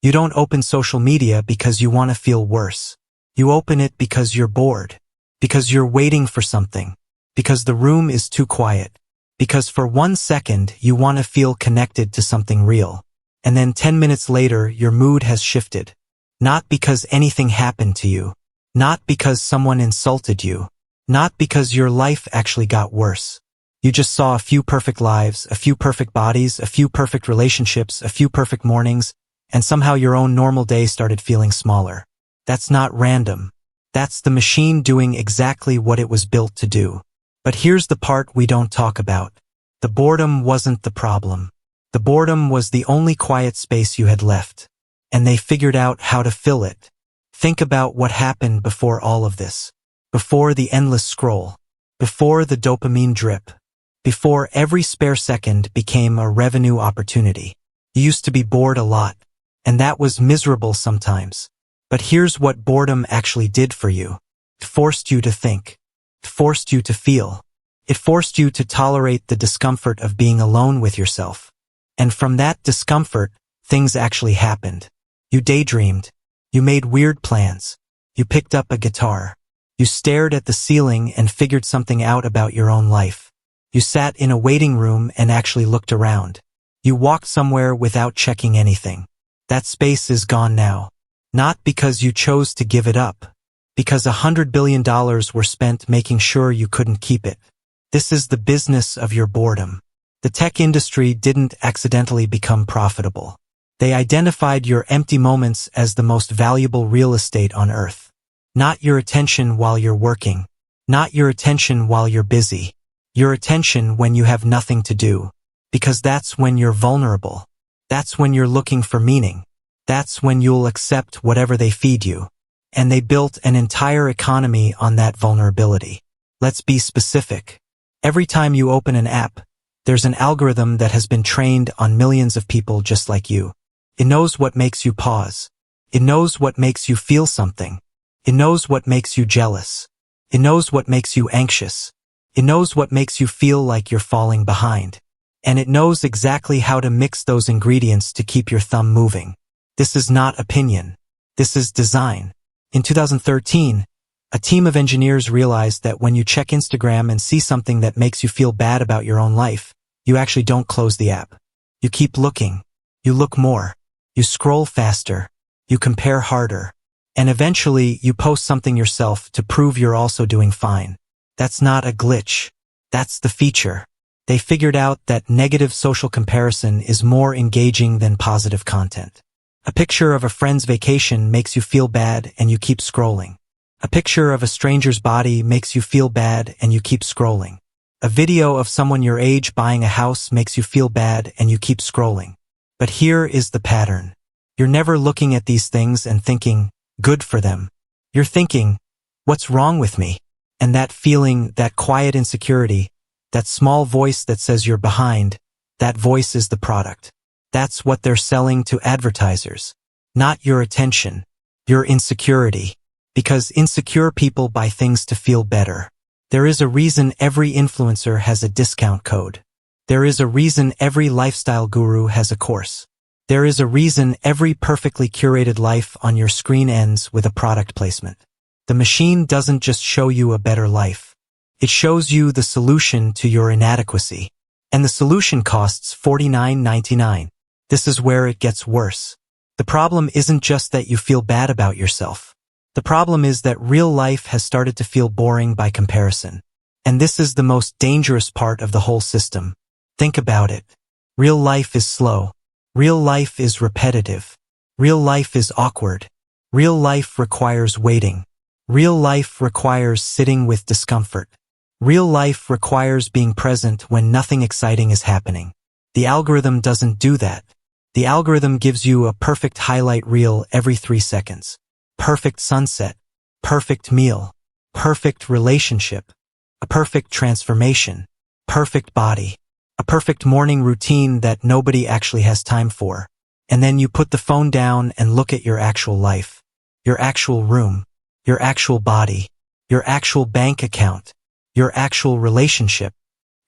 You don't open social media because you want to feel worse. You open it because you're bored. Because you're waiting for something. Because the room is too quiet. Because for 1 second you want to feel connected to something real. And then 10 minutes later your mood has shifted. Not because anything happened to you. Not because someone insulted you. Not because your life actually got worse. You just saw a few perfect lives, a few perfect bodies, a few perfect relationships, a few perfect mornings, and somehow your own normal day started feeling smaller. That's not random. That's the machine doing exactly what it was built to do. But here's the part we don't talk about. The boredom wasn't the problem. The boredom was the only quiet space you had left. And they figured out how to fill it. Think about what happened before all of this. Before the endless scroll. Before the dopamine drip. Before every spare second became a revenue opportunity. You used to be bored a lot. And that was miserable sometimes. But here's what boredom actually did for you. It forced you to think. It forced you to feel. It forced you to tolerate the discomfort of being alone with yourself. And from that discomfort, things actually happened. You daydreamed. You made weird plans. You picked up a guitar. You stared at the ceiling and figured something out about your own life. You sat in a waiting room and actually looked around. You walked somewhere without checking anything. That space is gone now. Not because you chose to give it up. Because $100 billion were spent making sure you couldn't keep it. This is the business of your boredom. The tech industry didn't accidentally become profitable. They identified your empty moments as the most valuable real estate on earth. Not your attention while you're working. Not your attention while you're busy. Your attention when you have nothing to do. Because that's when you're vulnerable. That's when you're looking for meaning. That's when you'll accept whatever they feed you. And they built an entire economy on that vulnerability. Let's be specific. Every time you open an app, there's an algorithm that has been trained on millions of people just like you. It knows what makes you pause. It knows what makes you feel something. It knows what makes you jealous. It knows what makes you anxious. It knows what makes you feel like you're falling behind. And it knows exactly how to mix those ingredients to keep your thumb moving. This is not opinion. This is design. In 2013, a team of engineers realized that when you check Instagram and see something that makes you feel bad about your own life, you actually don't close the app. You keep looking. You look more. You scroll faster. You compare harder. And eventually, you post something yourself to prove you're also doing fine. That's not a glitch. That's the feature. They figured out that negative social comparison is more engaging than positive content. A picture of a friend's vacation makes you feel bad and you keep scrolling. A picture of a stranger's body makes you feel bad and you keep scrolling. A video of someone your age buying a house makes you feel bad and you keep scrolling. But here is the pattern. You're never looking at these things and thinking, good for them. You're thinking, what's wrong with me? And that feeling, that quiet insecurity, that small voice that says you're behind, that voice is the product. That's what they're selling to advertisers. Not your attention, your insecurity. Because insecure people buy things to feel better. There is a reason every influencer has a discount code. There is a reason every lifestyle guru has a course. There is a reason every perfectly curated life on your screen ends with a product placement. The machine doesn't just show you a better life. It shows you the solution to your inadequacy. And the solution costs $49.99. This is where it gets worse. The problem isn't just that you feel bad about yourself. The problem is that real life has started to feel boring by comparison. And this is the most dangerous part of the whole system. Think about it. Real life is slow. Real life is repetitive. Real life is awkward. Real life requires waiting. Real life requires sitting with discomfort. Real life requires being present when nothing exciting is happening. The algorithm doesn't do that. The algorithm gives you a perfect highlight reel every 3 seconds. Perfect sunset. Perfect meal. Perfect relationship. A perfect transformation. Perfect body. A perfect morning routine that nobody actually has time for. And then you put the phone down and look at your actual life. Your actual room. Your actual body. Your actual bank account. Your actual relationship.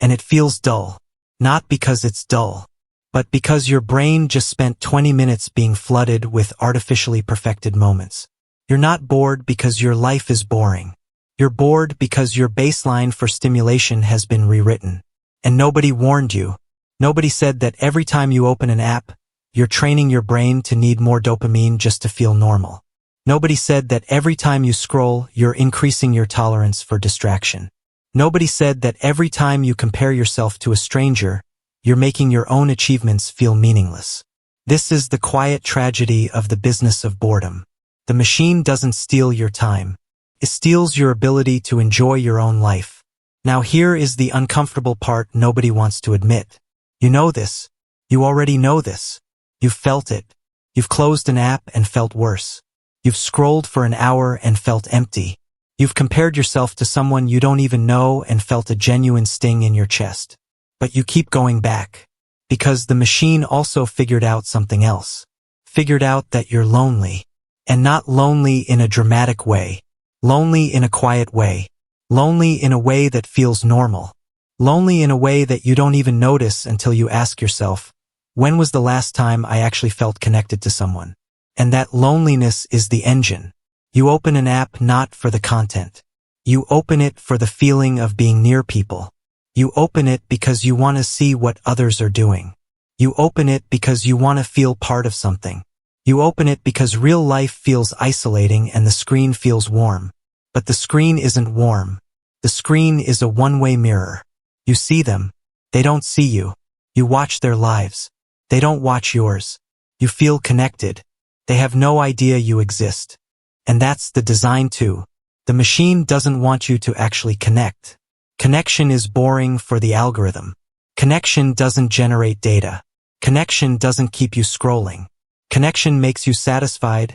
And it feels dull. Not because it's dull. but because your brain just spent 20 minutes being flooded with artificially perfected moments. You're not bored because your life is boring. You're bored because your baseline for stimulation has been rewritten. And nobody warned you. Nobody said that every time you open an app, you're training your brain to need more dopamine just to feel normal. Nobody said that every time you scroll, you're increasing your tolerance for distraction. Nobody said that every time you compare yourself to a stranger, you're making your own achievements feel meaningless. This is the quiet tragedy of the business of boredom. The machine doesn't steal your time. It steals your ability to enjoy your own life. Now here is the uncomfortable part nobody wants to admit. You know this. You already know this. You've felt it. You've closed an app and felt worse. You've scrolled for an hour and felt empty. You've compared yourself to someone you don't even know and felt a genuine sting in your chest. But you keep going back. Because the machine also figured out something else. Figured out that you're lonely. And not lonely in a dramatic way. Lonely in a quiet way. Lonely in a way that feels normal. Lonely in a way that you don't even notice until you ask yourself, when was the last time I actually felt connected to someone? And that loneliness is the engine. You open an app not for the content. You open it for the feeling of being near people. You open it because you want to see what others are doing. You open it because you want to feel part of something. You open it because real life feels isolating and the screen feels warm. But the screen isn't warm. The screen is a one-way mirror. You see them. They don't see you. You watch their lives. They don't watch yours. You feel connected. They have no idea you exist. And that's the design too. The machine doesn't want you to actually connect. Connection is boring for the algorithm. Connection doesn't generate data. Connection doesn't keep you scrolling. Connection makes you satisfied,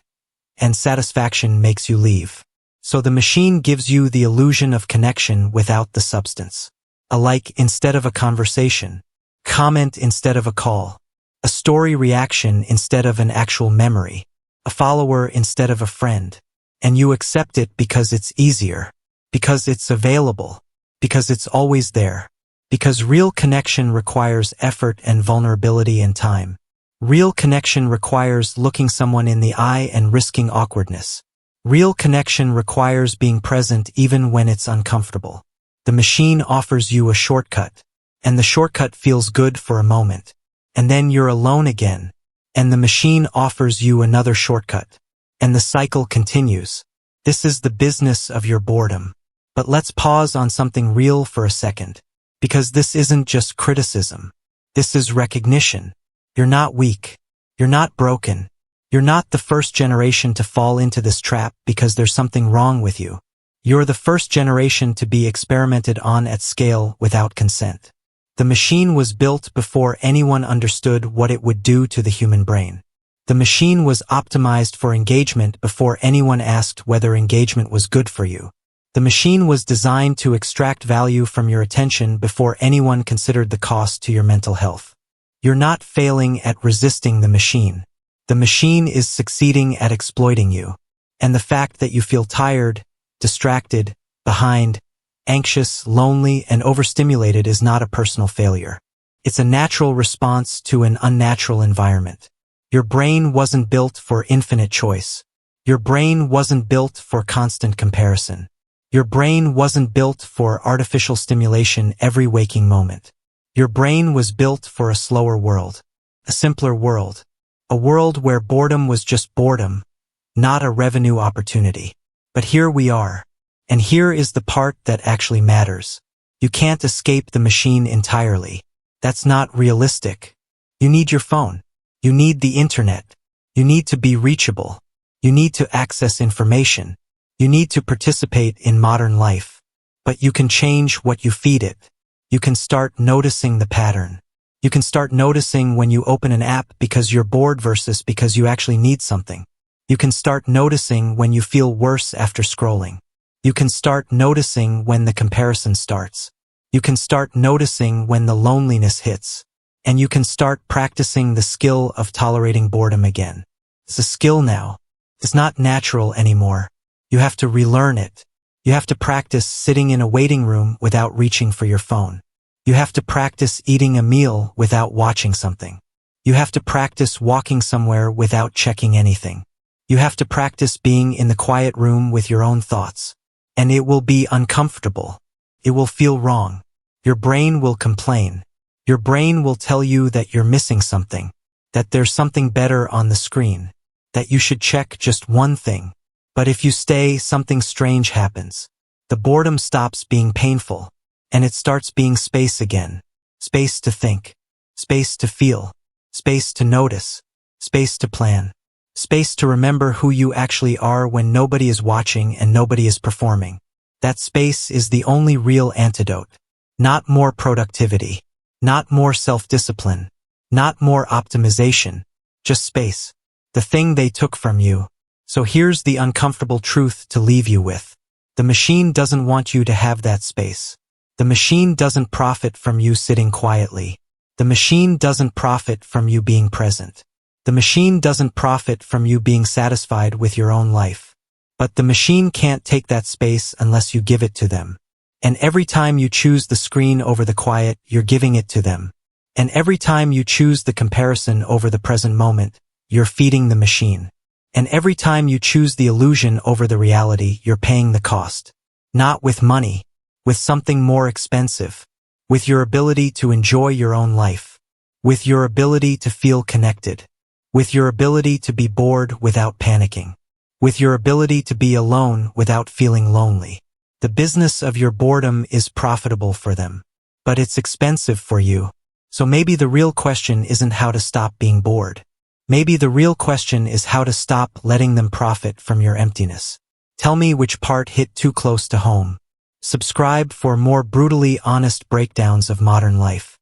and satisfaction makes you leave. So the machine gives you the illusion of connection without the substance. A like instead of a conversation. Comment instead of a call. A story reaction instead of an actual memory. A follower instead of a friend. And you accept it because it's easier. Because it's available. Because it's always there. Because real connection requires effort and vulnerability and time. Real connection requires looking someone in the eye and risking awkwardness. Real connection requires being present even when it's uncomfortable. The machine offers you a shortcut. And the shortcut feels good for a moment. And then you're alone again. And the machine offers you another shortcut. And the cycle continues. This is the business of your boredom. But let's pause on something real for a second. Because this isn't just criticism. This is recognition. You're not weak. You're not broken. You're not the first generation to fall into this trap because there's something wrong with you. You're the first generation to be experimented on at scale without consent. The machine was built before anyone understood what it would do to the human brain. The machine was optimized for engagement before anyone asked whether engagement was good for you. The machine was designed to extract value from your attention before anyone considered the cost to your mental health. You're not failing at resisting the machine. The machine is succeeding at exploiting you. And the fact that you feel tired, distracted, behind, anxious, lonely, and overstimulated is not a personal failure. It's a natural response to an unnatural environment. Your brain wasn't built for infinite choice. Your brain wasn't built for constant comparison. Your brain wasn't built for artificial stimulation every waking moment. Your brain was built for a slower world, a simpler world, a world where boredom was just boredom, not a revenue opportunity. But here we are. And here is the part that actually matters. You can't escape the machine entirely. That's not realistic. You need your phone. You need the internet. You need to be reachable. You need to access information. You need to participate in modern life. But you can change what you feed it. You can start noticing the pattern. You can start noticing when you open an app because you're bored versus because you actually need something. You can start noticing when you feel worse after scrolling. You can start noticing when the comparison starts. You can start noticing when the loneliness hits. And you can start practicing the skill of tolerating boredom again. It's a skill now. It's not natural anymore. You have to relearn it. You have to practice sitting in a waiting room without reaching for your phone. You have to practice eating a meal without watching something. You have to practice walking somewhere without checking anything. You have to practice being in the quiet room with your own thoughts. And it will be uncomfortable. It will feel wrong. Your brain will complain. Your brain will tell you that you're missing something, that there's something better on the screen, that you should check just one thing. But if you stay, something strange happens. The boredom stops being painful, and it starts being space again. Space to think, space to feel, space to notice, space to plan, space to remember who you actually are when nobody is watching and nobody is performing. That space is the only real antidote. Not more productivity, not more self-discipline, not more optimization, just space. The thing they took from you. So here's the uncomfortable truth to leave you with. The machine doesn't want you to have that space. The machine doesn't profit from you sitting quietly. The machine doesn't profit from you being present. The machine doesn't profit from you being satisfied with your own life. But the machine can't take that space unless you give it to them. And every time you choose the screen over the quiet, you're giving it to them. And every time you choose the comparison over the present moment, you're feeding the machine. And every time you choose the illusion over the reality, you're paying the cost. Not with money, with something more expensive. With your ability to enjoy your own life. With your ability to feel connected. With your ability to be bored without panicking. With your ability to be alone without feeling lonely. The business of your boredom is profitable for them. But it's expensive for you. So maybe the real question isn't how to stop being bored. Maybe the real question is how to stop letting them profit from your emptiness. Tell me which part hit too close to home. Subscribe for more brutally honest breakdowns of modern life.